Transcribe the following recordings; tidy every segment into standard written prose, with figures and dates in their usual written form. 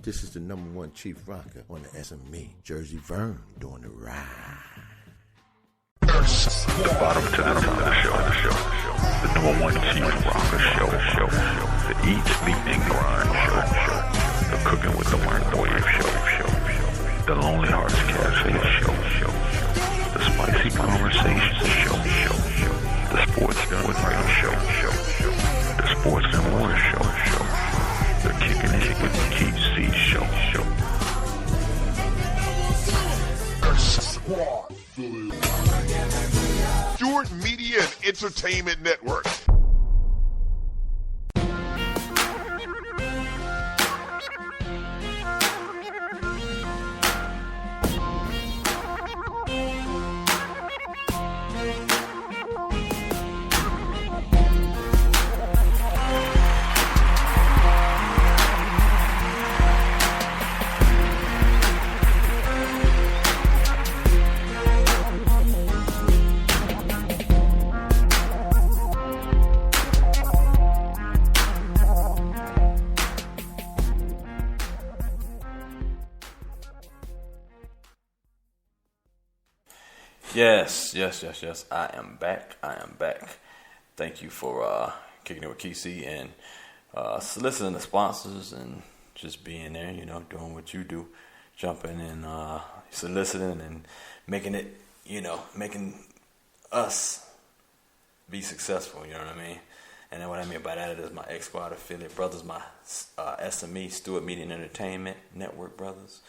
This is the #1 chief rocker on the SME, Jersey Vern, doing the ride. The bottom to the top of the show. The #1 chief rocker show. The eat, sleep, and grind show. The cooking with the microwave show. The Lonely Hearts Cafe show. The spicy conversation show. The sports with radio show. The sports and more show. The kicking it with KC show. Jordan Media and Entertainment Network. Yes. I am back. Thank you for kicking it with KC and soliciting the sponsors and just being there, doing what you do, jumping and soliciting and making it, making us be successful, you know what I mean? And then what I mean by that is my X Squad affiliate brothers, my SME, Stewart Media and Entertainment Network brothers,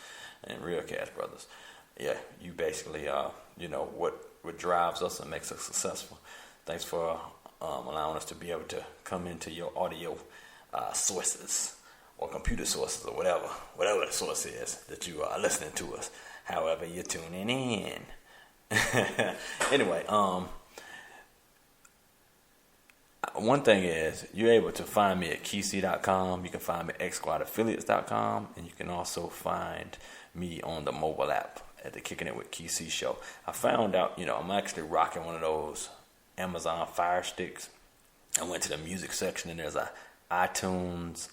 and Realcast brothers. Yeah, you basically, what drives us and makes us successful. Thanks for allowing us to be able to come into your audio sources or computer sources or whatever the source is that you are listening to us, however you're tuning in. Anyway, one thing is you're able to find me at keyc.com. You can find me at xsquadaffiliates.com, and you can also find me on the mobile app at the Kicking It With KC show. I found out, I'm actually rocking one of those Amazon Fire Sticks. I went to the music section and there's a iTunes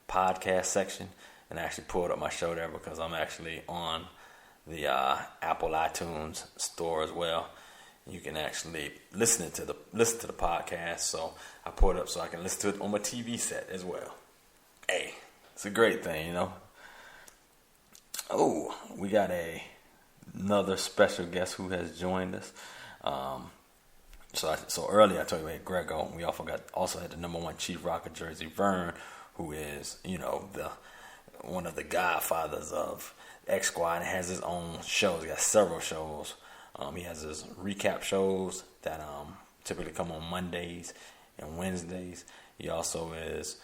podcast section, and I actually pulled up my show there because I'm actually on the Apple iTunes store as well. You can actually listen to the podcast, so I pulled it up so I can listen to it on my TV set as well. Hey, it's a great thing, Oh, we got another special guest who has joined us. So earlier I told you we had Grego. We also had the #1 chief rocker, Jersey Vern, who is one of the godfathers of X Squad and has his own shows. He has several shows. He has his recap shows that typically come on Mondays and Wednesdays. He also is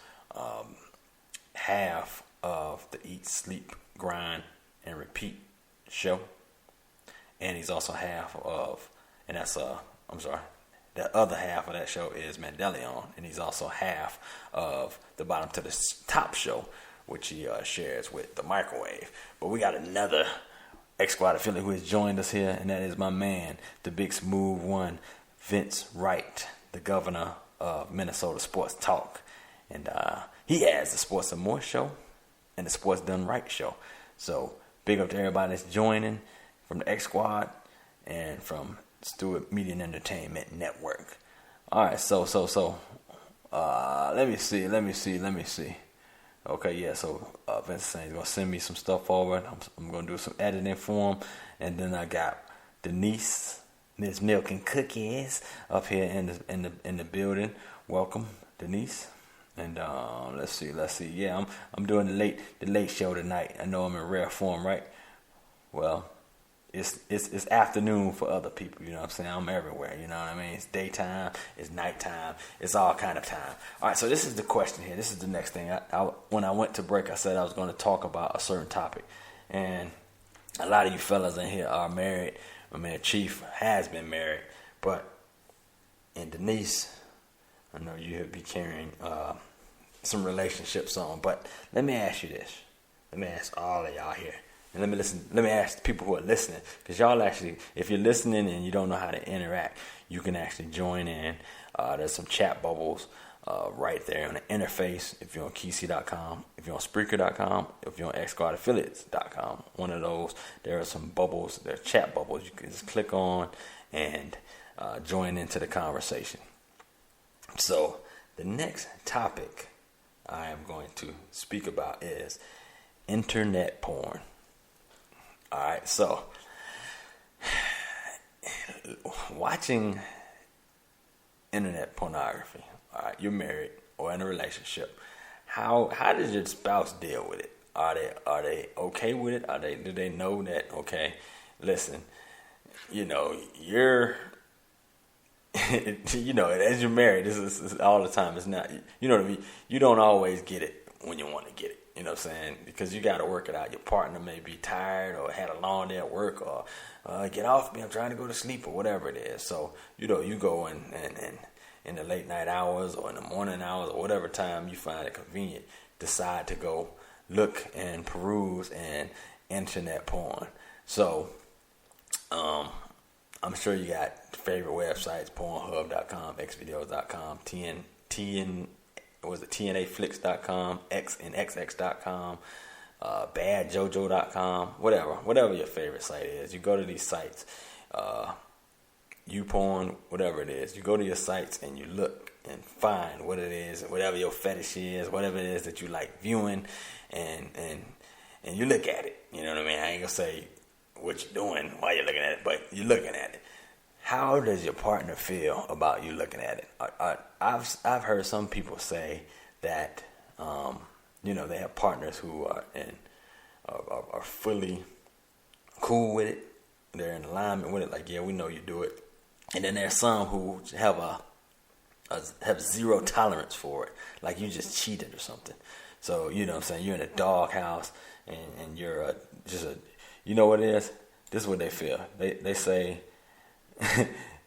half of the Eat, Sleep, Grind, and Repeat show. And he's also half of, and that's the other half of that show is Mandelion, and he's also half of the Bottom to the Top show, which he shares with the Microwave. But we got another X Squad affiliate who has joined us here, and that is my man, the big smooth one, Vince Wright, the governor of Minnesota Sports Talk. And he has the Sports and More show and the Sports Done Right show. So big up to everybody that's joining from the X Squad and from Stewart Media and Entertainment Network. All right, so let me see. Okay, yeah, so Vince is saying he's going to send me some stuff over. I'm going to do some editing for him. And then I got Denise, Miss Milk and Cookies, up here in the building. Welcome, Denise. And let's see. Yeah, I'm doing the late show tonight. I know I'm in rare form, right? Well, it's afternoon for other people, you know what I'm saying? I'm everywhere, you know what I mean? It's daytime, it's nighttime, it's all kind of time. All right, so this is the question here. This is the next thing. When I went to break, I said I was going to talk about a certain topic. And a lot of you fellas in here are married. My man Chief has been married. And Denise, I know you be carrying some relationships on. But let me ask you this. Let me ask all of y'all here. And let me ask the people who are listening, because y'all actually, if you're listening and you don't know how to interact, you can actually join in. There's some chat bubbles right there on the interface. If you're on Keysi.com, if you're on Spreaker.com, if you're on XGuardAffiliates.com, one of those, there are some bubbles, there are chat bubbles you can just click on and join into the conversation. So the next topic I am going to speak about is internet porn. Alright, so watching internet pornography. Alright, you're married or in a relationship. How does your spouse deal with it? Are they okay with it? Do they know that, okay, listen, you're as you're married, this is all the time. It's not, what I mean? You don't always get it when you want to get it. You know what I'm saying? Because you got to work it out. Your partner may be tired or had a long day at work or get off me, I'm trying to go to sleep or whatever it is. So, you go in the late night hours or in the morning hours or whatever time you find it convenient, decide to go look and peruse and internet porn. So, I'm sure you got favorite websites, Pornhub.com, Xvideos.com, TNAflix.com, XNXX.com, BadJojo.com, whatever your favorite site is. You go to these sites, YouPorn, whatever it is. You go to your sites and you look and find what it is, whatever your fetish is, whatever it is that you like viewing, and you look at it. You know what I mean? I ain't gonna say what you're doing while you're looking at it, but you're looking at it. How does your partner feel about you looking at it? I've heard some people say that they have partners who are fully cool with it. They're in alignment with it. Like, yeah, we know you do it. And then there's some who have zero tolerance for it. Like you just cheated or something. So you know what I'm saying? You're in a doghouse and you're you know what it is? This is what they feel. They say.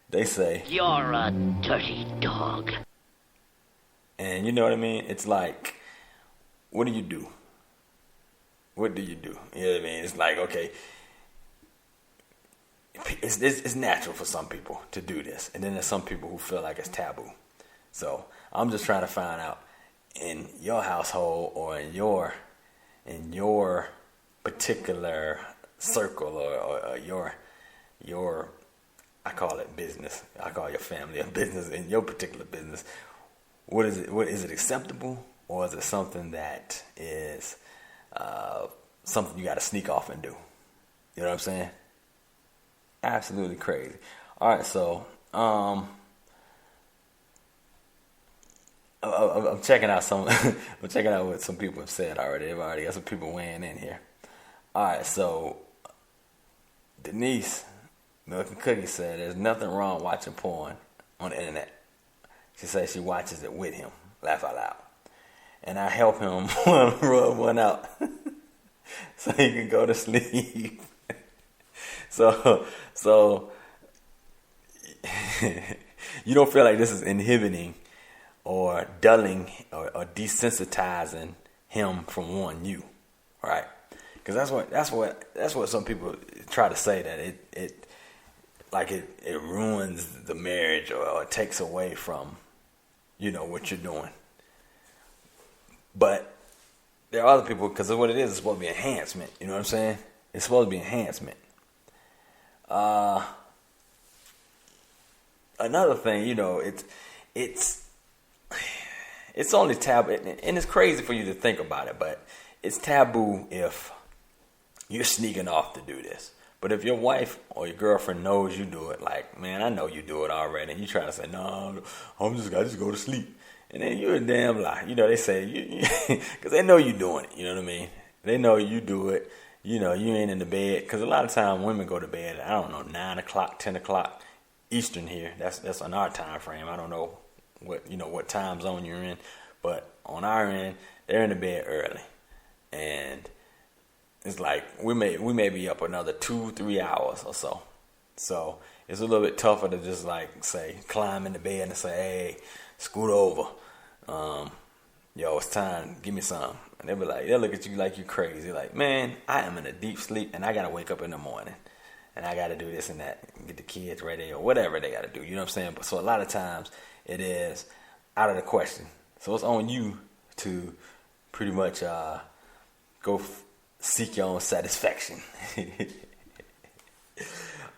They say, "You're a dirty dog." And you know what I mean? It's like, what do you do? What do you do? You know what I mean? It's like, okay, it's natural for some people to do this. And then there's some people who feel like it's taboo. So I'm just trying to find out in your household or in your particular circle or your I call it business. I call your family a business. In your particular business, what is it? What is it acceptable, or is it something that is something you got to sneak off and do? You know what I'm saying? Absolutely crazy. All right, so I'm checking out I'm checking out what some people have said already. They've already got some people weighing in here. All right, so Denise Milk and Cookie said there's nothing wrong watching porn on the internet. She says she watches it with him. Laugh out loud. And I help him rub one out so he can go to sleep. So you don't feel like this is inhibiting or dulling or desensitizing him from wanting you, right? Because that's what some people try to say, that it ruins the marriage or it takes away from, what you're doing. But there are other people, because what it is, it's supposed to be enhancement. You know what I'm saying? It's supposed to be enhancement. Another thing, it's only taboo, and it's crazy for you to think about it, but it's taboo if you're sneaking off to do this. But if your wife or your girlfriend knows you do it, like, man, I know you do it already, and you try to say, no, I just go to sleep. And then you're a damn lie. They say, because they know you doing it. You know what I mean? They know you do it. You ain't in the bed. Because a lot of times women go to bed at, 9 o'clock, 10 o'clock Eastern here. That's on our time frame. I don't know what time zone you're in. But on our end, they're in the bed early. And it's like we may be up another 2-3 hours or so. So it's a little bit tougher to just climb in the bed and say, hey, scoot over. It's time. Give me some. And they'll look at you like you crazy. Like, man, I am in a deep sleep and I got to wake up in the morning. And I got to do this and that. Get the kids ready or whatever they got to do. You know what I'm saying? But so a lot of times it is, out of the question. So it's on you to pretty much go seek your own satisfaction.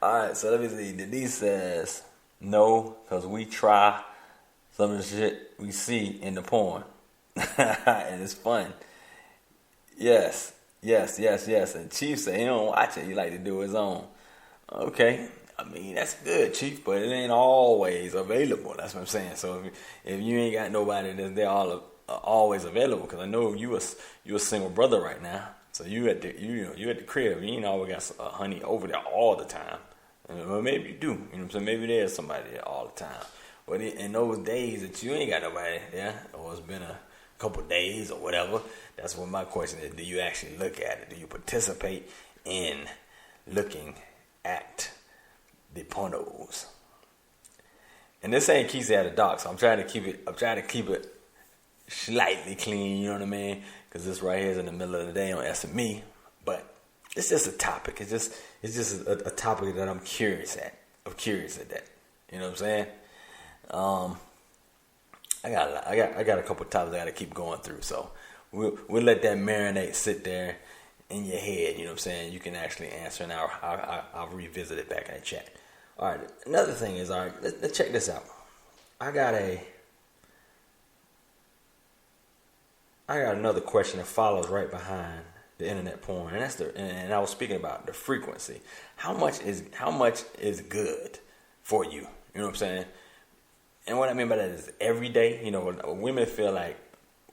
Alright, so let me see. Denise says, no, because we try some of the shit we see in the porn. And it's fun. Yes. And Chief said he don't watch it. He like to do his own. Okay. I mean, that's good, Chief, but it ain't always available. That's what I'm saying. So if you ain't got nobody that's there always available, because I know you a single brother right now. So you at the crib. You ain't always got a honey over there all the time. Well, maybe you do. You know what I'm saying? Maybe there's somebody there all the time. But in those days that you ain't got nobody there, or it's been a couple days or whatever, that's what my question is. Do you actually look at it? Do you participate in looking at the pornos? And this ain't Keith at the dock, so I'm trying to keep it slightly clean, you know what I mean? Because this right here is in the middle of the day on SME. But it's just a topic. It's just a topic that I'm curious at. That. You know what I'm saying? I got a couple topics I got to keep going through. So we'll let that marinate, sit there in your head. You know what I'm saying? You can actually answer, and I'll revisit it back in the chat. All right. Another thing is, all right. Let's check this out. I got another question that follows right behind the internet porn, and I was speaking about the frequency. How much is good for you? You know what I'm saying? And what I mean by that is every day. You know, women feel like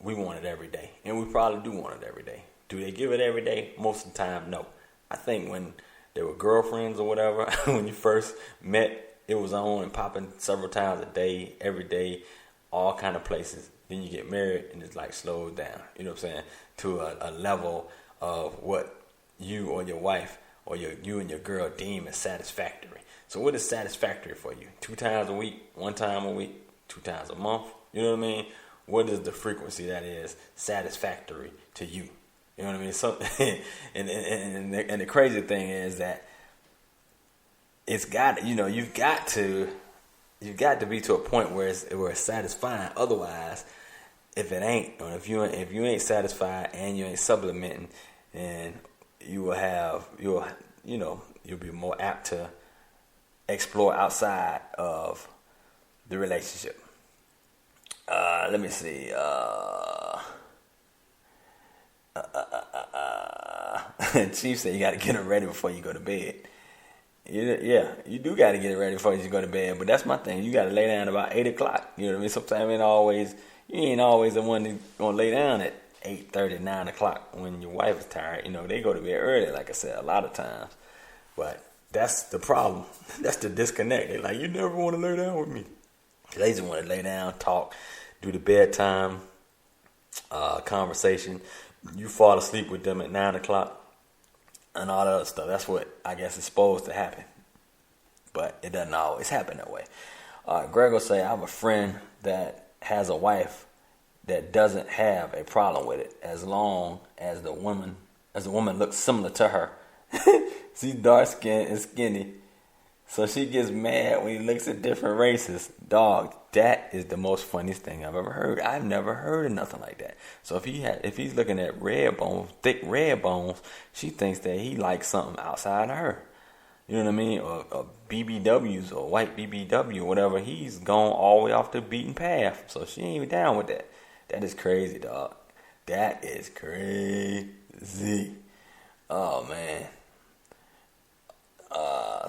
we want it every day, and we probably do want it every day. Do they give it every day? Most of the time, no. I think when they were girlfriends or whatever, when you first met, it was on and popping several times a day, every day, all kind of places. Then you get married and it's like slowed down, you know what I'm saying, to a level of what you or your wife or you and your girl deem as satisfactory. So what is satisfactory for you? 2 times a week, 1 time a week, 2 times a month? You know what I mean? What is the frequency that is satisfactory to you? You know what I mean? So, and the crazy thing is that it's got, you know, you've got to be to a point where it's satisfying. Otherwise, if it ain't, or if you ain't satisfied and you ain't supplementing, then you'll be more apt to explore outside of the relationship. Let me see. Chief said you got to get it ready before you go to bed. Yeah, you do got to get it ready before you go to bed. But that's my thing. You got to lay down about 8 o'clock. You know what I mean? Sometimes you ain't always the one that's going to lay down at 8:30, 9 o'clock when your wife is tired. You know, they go to bed early, like I said, a lot of times. But that's the problem. That's the disconnect. They're like, you never want to lay down with me. They just want to lay down, talk, do the bedtime conversation. You fall asleep with them at 9 o'clock and all that other stuff. That's what I guess is supposed to happen. But it doesn't always happen that way. Greg will say, I have a friend that has a wife that doesn't have a problem with it as long as the woman looks similar to her. She's dark skinned and skinny, so she gets mad when he looks at different races. Dog, that is the most funniest thing I've ever heard. I've never heard of nothing like that. So if he's looking at red bones, thick red bones, she thinks that he likes something outside of her. You know what I mean? Or BBWs or white BBW or whatever. He's gone all the way off the beaten path. So she ain't even down with that. That is crazy, dog. That is crazy. Oh, man.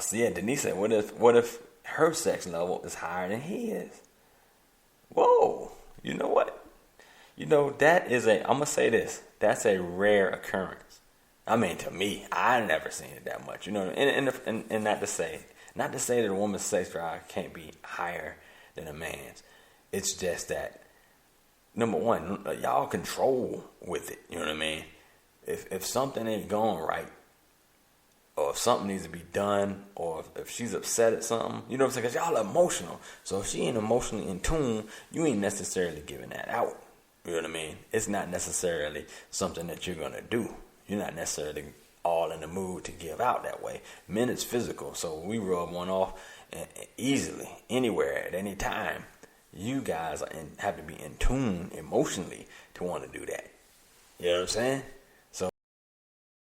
So yeah, Denise said, what if her sex level is higher than his? Whoa. You know what? You know, that is I'm going to say this. That's a rare occurrence. I mean, to me, I've never seen it that much. You know, and not to say that a woman's sex drive can't be higher than a man's. It's just that, number one, y'all control with it. You know what I mean? If something ain't going right, or if something needs to be done, or if she's upset at something, you know what I'm saying? Because y'all are emotional. So if she ain't emotionally in tune, you ain't necessarily giving that out. You know what I mean? It's not necessarily something that you're going to do. You're not necessarily all in the mood to give out that way. Men is physical, so we rub one off easily, anywhere, at any time. you guys have to be in tune emotionally to want to do that. You know what I'm saying?